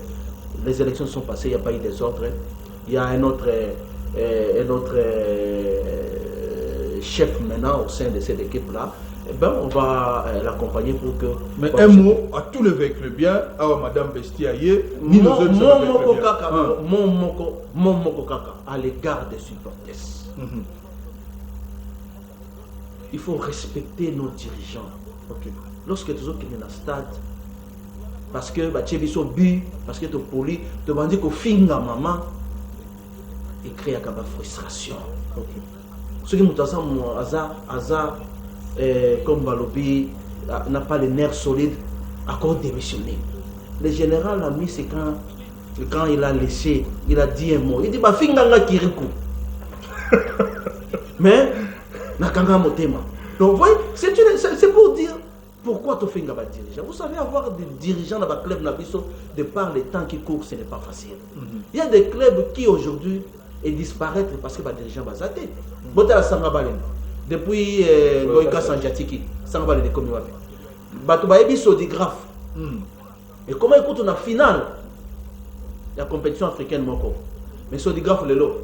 Les élections sont passées, il n'y a pas eu des ordres. Il y a un autre chef maintenant au sein de cette équipe-là. Eh ben, on va l'accompagner pour que... Mais un mot à tous les véhicules bien, à Madame Bestiaye, ni nos autres mon moko kaka, à l'égard des supporters. Il faut respecter nos dirigeants. Lorsque tu es dans le stade, parce que tu es but, parce que tu es poli, tu vas dire que finga maman, et créer une frustration. Ce qui comme Balobi n'a pas les nerfs solides, encore démissionné. Le général Ami, c'est quand il a laissé, il a dit un mot. Il dit bah finga kirikou. Mais nakanga motema. Donc vous voyez, c'est pour dire pourquoi tu fais un dirigeant. Vous savez, avoir des dirigeants dans le club Nabiso, de par les temps qui courent, ce n'est pas facile. Il y a des clubs qui aujourd'hui disparaissent parce que les dirigeants sont zatés. depuis Loïka Sanjatiki, ça va les décommer. Bato Baebi Sodigraphe. Et comment écoute on a finale la compétition africaine moko. Mais Sodigraphe le lot.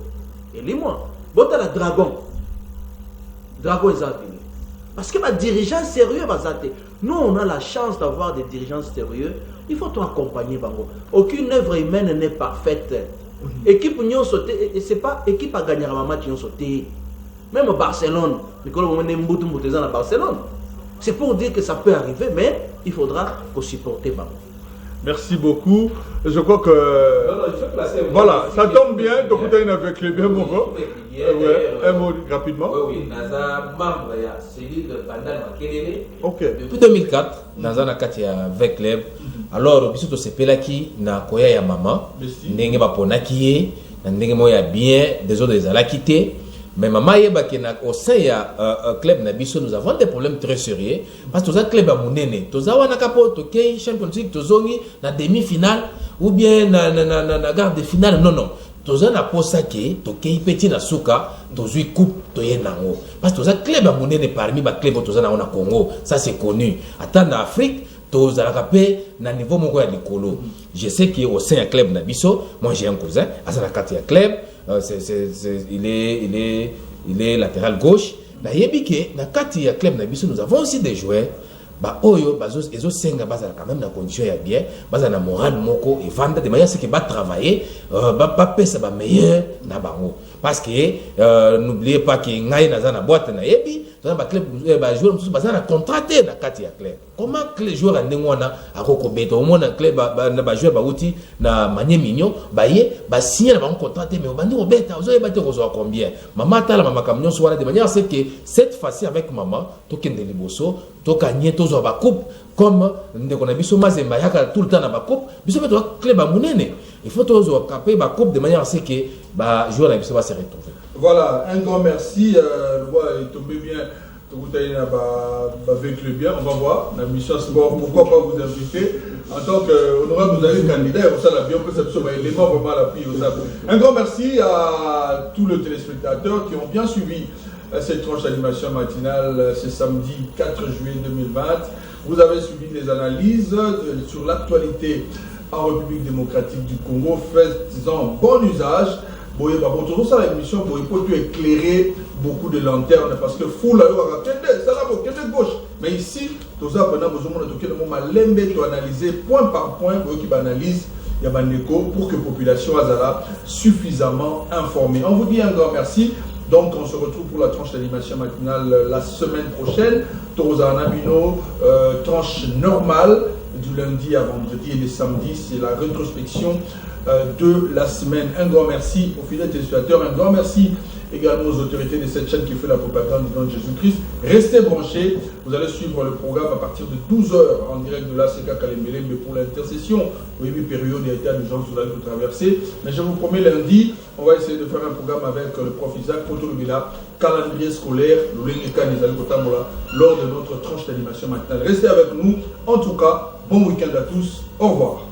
Et lis-moi, bota la Dragon. Dragon est appelé. Parce que les dirigeants sérieux, nous on a la chance d'avoir des dirigeants sérieux. Il faut tout accompagner. Bango. Aucune œuvre humaine n'est parfaite. Équipe Union sauté, et c'est pas équipe à gagner un match Union sauté. Même au Barcelone, Barcelone. C'est pour dire que ça peut arriver, mais il faudra supporter Bango. Merci beaucoup. Je crois que... voilà, ça tombe bien. Donc, vous avez avec les bien, mon gars. Un mot rapidement. Oui, dans un membre, il y a celui de Bandal Makelele. Ok. Depuis 2004, dans un akati avec club. Alors, biso to sepelaki na koya ya mama. Ndenge ba ponaki na ndenge mo ya bien des autres des quitté. Mais maman yeba que au sein ya club na biso nous avons des problèmes très sérieux parce que tous club à monene, tous wana kapo to kei Champions League to zongi na demi-finale ou bien na garde de finale non. Tous na posa ke to kei petit na suka to zui coupe to yenango parce que tous club à monene parmi ba club tous na Congo, ça c'est connu. Attends en Afrique tous à na niveau moko ya likolo. Je sais que au sein ya club na biso, moi j'ai un cousin, à la quatrième club. Il est latéral gauche. Dans le club nous avons aussi des joueurs. Oyo, ils senga quand même dans condition ya bien, na moral moko et vendre de manière que va travailler, pas pesa ba meilleur na bango. Parce que n'oubliez pas que ngai na na boîte na yebi, dans ba club ba joueur musu ba na contraté na kati ya club. Comment que les joueurs ndengwana akoko beto au moins na club ba joueur ba uti na manye mignon, ba ye ba signer na ba contraté mais bandi obeta, ozo yebate ko zo combien. Maman tala mama camion so de manière c'est que cette fois-ci avec maman to kende liboso, to kanye to zo ba coupe comme ndeko na biso mazemba yaka tout le temps na ba coupe, biso beto club a munene. Il faut toujours caper ma coupe de manière à ce que bah joueur va se retrouver. Voilà, un grand merci. Le bois est tombé bien. Avec le bien, on va voir. La mission sport, pourquoi pas vous inviter en tant qu'honorable, vous avez candidat. Ça l'a bien perception, les membres vraiment l'appui. Un grand merci à tous les téléspectateurs qui ont bien suivi cette tranche d'animation matinale ce samedi 4 juillet 2020. Vous avez suivi des analyses sur l'actualité en République démocratique du Congo, faisant bon usage. Toujours ça l'émission pour éclairer beaucoup de lanternes parce que fou là ça là gauche mais ici tout ça pendant besoin de analyser point par point pour qu'il analyse pour que la population azala suffisamment informée. On vous dit un grand merci. Donc on se retrouve pour la tranche d'animation matinale la semaine prochaine. Toza Nabino, tranche normale du lundi à vendredi et les samedis, c'est la rétrospection de la semaine. Un grand merci aux fidèles téléspectateurs, un grand merci également aux autorités de cette chaîne qui fait la propagande du nom de Jésus-Christ. Restez branchés, vous allez suivre le programme à partir de 12h en direct de l'ACK Kalembele, mais pour l'intercession, oui, période d'état d'urgence, vous allez vous traverser. Mais je vous promets, lundi, on va essayer de faire un programme avec le prof Isaac Potolubila, calendrier scolaire, lors de notre tranche d'animation matinale. Restez avec nous. En tout cas, bon week-end à tous. Au revoir.